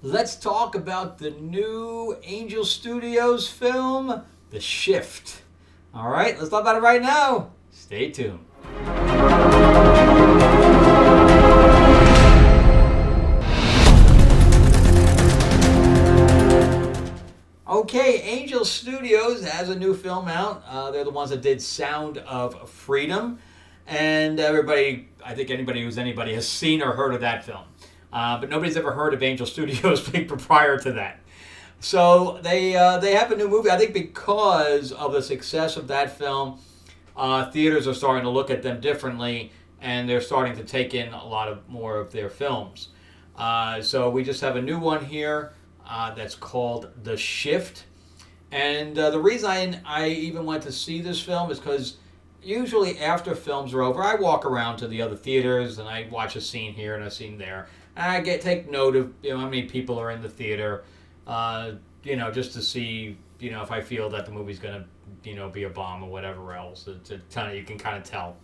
Let's talk about the new Angel Studios film, The Shift. All right, let's talk about it right now. Stay tuned. Okay, Angel Studios has a new film out. They're the ones that did Sound of Freedom. And everybody, I think anybody who's anybody has seen or heard of that film. But nobody's ever heard of Angel Studios prior to that. So they have a new movie. I think because of the success of that film, theaters are starting to look at them differently, and they're starting to take in a lot of more of their films. So we just have a new one here that's called The Shift. And the reason I even went to see this film is because usually after films are over, I walk around to the other theaters and I watch a scene here and a scene there. And I take note of how many people are in the theater, just to see if I feel that the movie's gonna be a bomb or whatever else. You can kind of tell.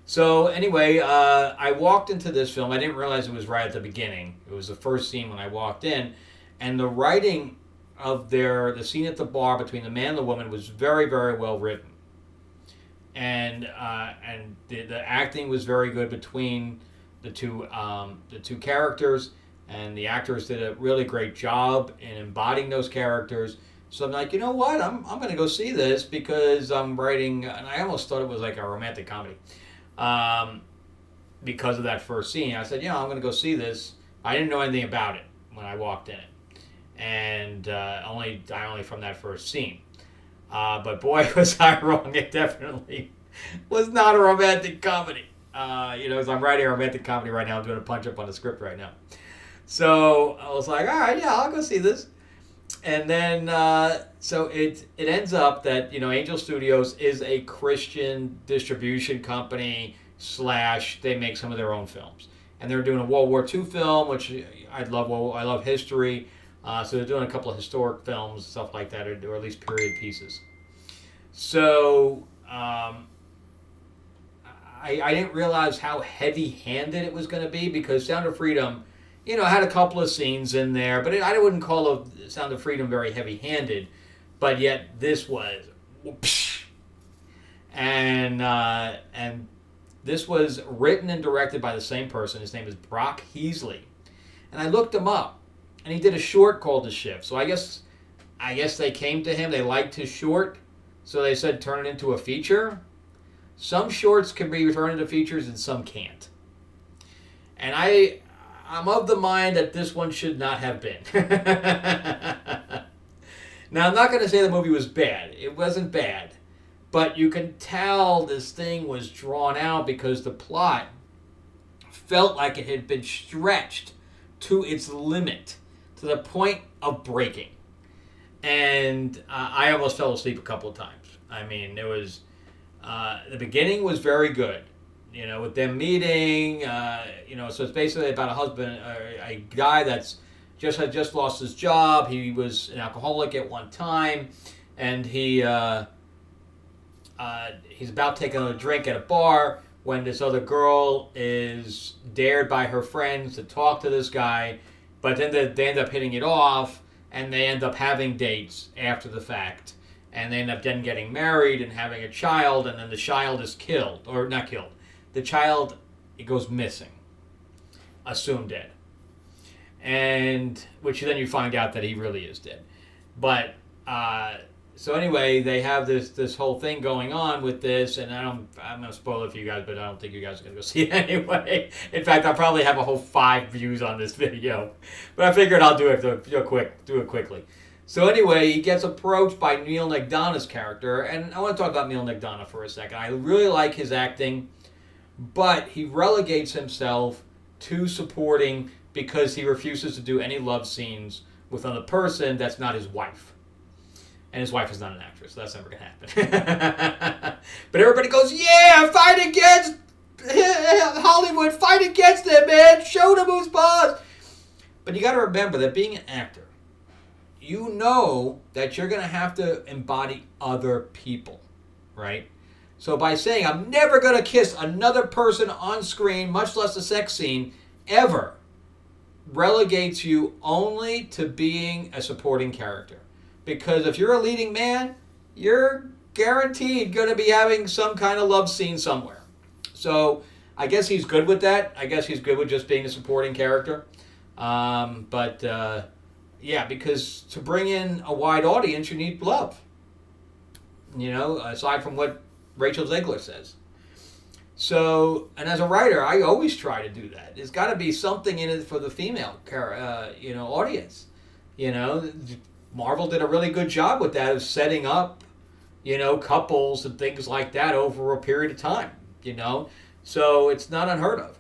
So anyway, I walked into this film. I didn't realize it was right at the beginning. It was the first scene when I walked in, and the writing of the scene at the bar between the man and the woman was very, very well written, and the acting was very good between the two characters, and the actors did a really great job in embodying those characters. So I'm like, you know what? I'm going to go see this because I'm writing, and I almost thought it was like a romantic comedy because of that first scene. I said, I'm going to go see this. I didn't know anything about it when I walked in, and only from that first scene. But boy, was I wrong. It definitely was not a romantic comedy. As I'm writing a romantic comedy right now, I'm doing a punch-up on the script right now. So I was like, all right, yeah, I'll go see this. And then, so it ends up that, Angel Studios is a Christian distribution company / they make some of their own films. And they're doing a World War II film, which I love history. So they're doing a couple of historic films, stuff like that, or at least period pieces. So I didn't realize how heavy-handed it was going to be because Sound of Freedom, had a couple of scenes in there, but I wouldn't call Sound of Freedom very heavy-handed, but yet this was, whoosh. And this was written and directed by the same person. His name is Brock Heasley, and I looked him up, and he did a short called The Shift. So I guess they came to him. They liked his short, so they said turn it into a feature. Some shorts can be turned into features and some can't. And I'm of the mind that this one should not have been. Now, I'm not going to say the movie was bad. It wasn't bad. But you can tell this thing was drawn out because the plot felt like it had been stretched to its limit, to the point of breaking. And I almost fell asleep a couple of times. I mean, it was... the beginning was very good, with them meeting, so it's basically about a guy that's had just lost his job. He was an alcoholic at one time, and he's about taking a drink at a bar when this other girl is dared by her friends to talk to this guy, but then they end up hitting it off, and they end up having dates after the fact. And they end up then getting married and having a child, and then the child is killed. Or not killed. The child, it goes missing. Assumed dead. And, which then you find out that he really is dead. But, so anyway, they have this whole thing going on with this, and I'm going to spoil it for you guys, but I don't think you guys are going to go see it anyway. In fact, I'll probably have a whole 5 views on this video. But I figured I'll do it quickly. So anyway, he gets approached by Neal McDonough's character, and I want to talk about Neal McDonough for a second. I really like his acting, but he relegates himself to supporting because he refuses to do any love scenes with another person that's not his wife. And his wife is not an actress, so that's never going to happen. But everybody goes, yeah, fight against Hollywood, fight against it, man, show them who's boss. But you got to remember that being an actor, you know that you're going to have to embody other people, right? So by saying, I'm never going to kiss another person on screen, much less a sex scene, ever, relegates you only to being a supporting character. Because if you're a leading man, you're guaranteed going to be having some kind of love scene somewhere. So I guess he's good with that. I guess he's good with just being a supporting character. Yeah, because to bring in a wide audience, you need love. Aside from what Rachel Zegler says. So, and as a writer, I always try to do that. There's got to be something in it for the female, audience. Marvel did a really good job with that, of setting up, couples and things like that over a period of time. So it's not unheard of.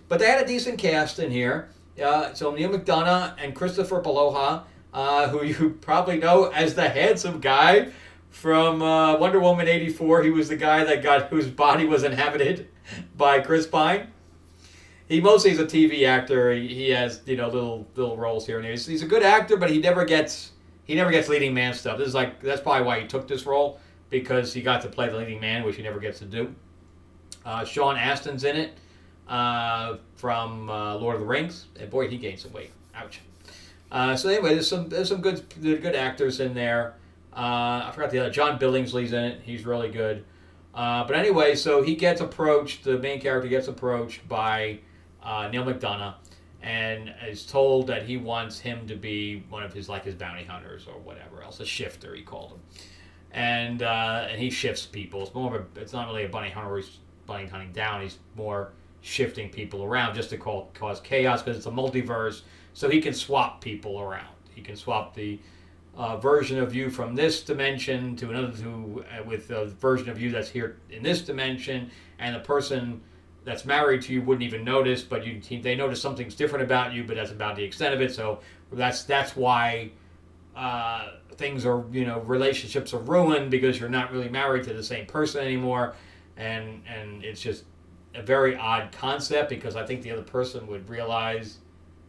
But they had a decent cast in here. So Neal McDonough and Christopher Poloha, who you probably know as the handsome guy from Wonder Woman 84. He was the guy whose body was inhabited by Chris Pine. He mostly is a TV actor. He has little roles here and there. He's a good actor, but he never gets leading man stuff. That's probably why he took this role, because he got to play the leading man, which he never gets to do. Sean Astin's in it from Lord of the Rings, and boy, he gained some weight. Ouch. So anyway, there's some good actors in there. I forgot the other. John Billingsley's in it. He's really good. But anyway, so he gets approached. The main character gets approached by Neal McDonough, and is told that he wants him to be one of his bounty hunters or whatever else, a shifter he called him, and he shifts people. It's not really a bunny hunter. He's bunny hunting down. He's more shifting people around just to cause chaos, because it's a multiverse. So he can swap people around. He can swap the version of you from this dimension to another, with a version of you that's here in this dimension, and the person that's married to you wouldn't even notice, but they notice something's different about you, but that's about the extent of it. So that's why things are, relationships are ruined, because you're not really married to the same person anymore, and it's just a very odd concept, because I think the other person would realize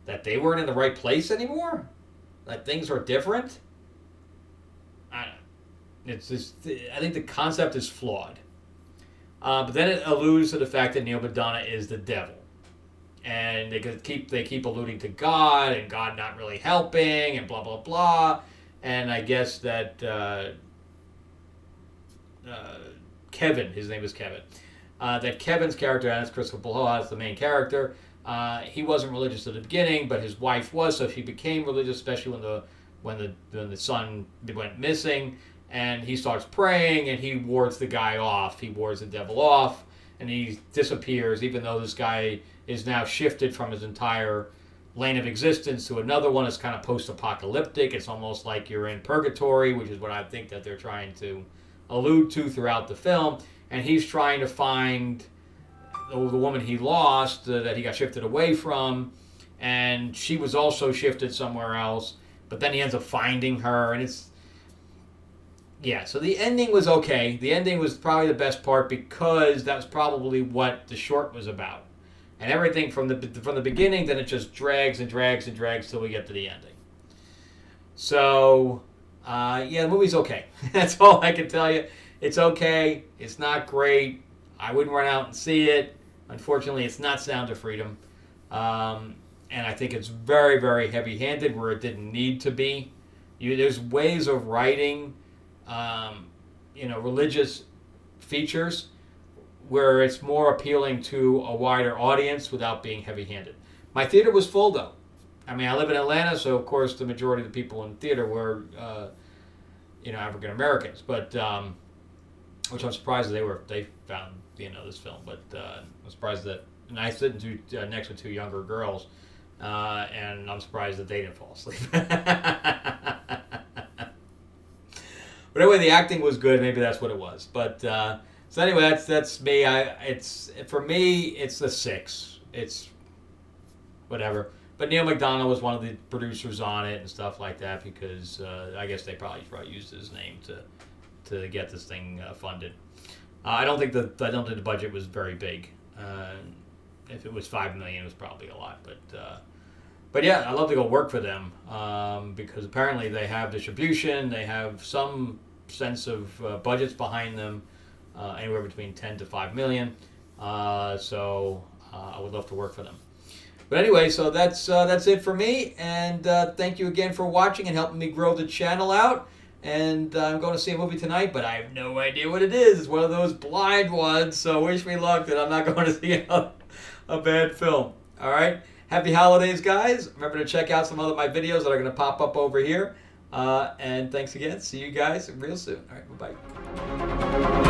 that they weren't in the right place anymore, that things are different. It's just, I think the concept is flawed. But then it alludes to the fact that Neal McDonough is the devil, and they keep alluding to God, and God not really helping, and blah blah blah. And I guess that Kevin, his name is Kevin, that Kevin's character, and it's Christopher Poloha, is the main character. He wasn't religious at the beginning, but his wife was, so she became religious, especially when the son went missing. And he starts praying, and he wards the guy off. He wards the devil off, and he disappears, even though this guy is now shifted from his entire lane of existence to another one. It's kind of post-apocalyptic. It's almost like you're in purgatory, which is what I think that they're trying to allude to throughout the film. And he's trying to find the woman he lost, that he got shifted away from, and she was also shifted somewhere else. But then he ends up finding her, and so the ending was okay. The ending was probably the best part, because that was probably what the short was about. And everything from the beginning, then it just drags and drags and drags till we get to the ending. So, the movie's okay. That's all I can tell you. It's okay. It's not great. I wouldn't run out and see it. Unfortunately, it's not Sound of Freedom. And I think it's very, very heavy-handed where it didn't need to be. There's ways of writing religious features where it's more appealing to a wider audience without being heavy-handed. My theater was full, though. I mean, I live in Atlanta, so of course the majority of the people in the theater were, African Americans. But which I'm surprised that they found this film. But I'm surprised that, and I sit next to two younger girls, and I'm surprised that they didn't fall asleep. But anyway, the acting was good. Maybe that's what it was. But so anyway, that's me. For me, it's a 6. It's whatever. But Neal McDonough was one of the producers on it and stuff like that, because I guess they probably used his name to get this thing funded. I don't think the budget was very big. If it was $5 million, it was probably a lot. But yeah, I'd love to go work for them, because apparently they have distribution, they have some sense of budgets behind them, anywhere between $10 to $5 million. So I would love to work for them. But anyway, so that's it for me, and thank you again for watching and helping me grow the channel out. And I'm going to see a movie tonight, but I have no idea what it is. It's one of those blind ones, so wish me luck that I'm not going to see a bad film. All right? Happy holidays, guys. Remember to check out some other of my videos that are going to pop up over here. And thanks again. See you guys real soon. All right, bye-bye.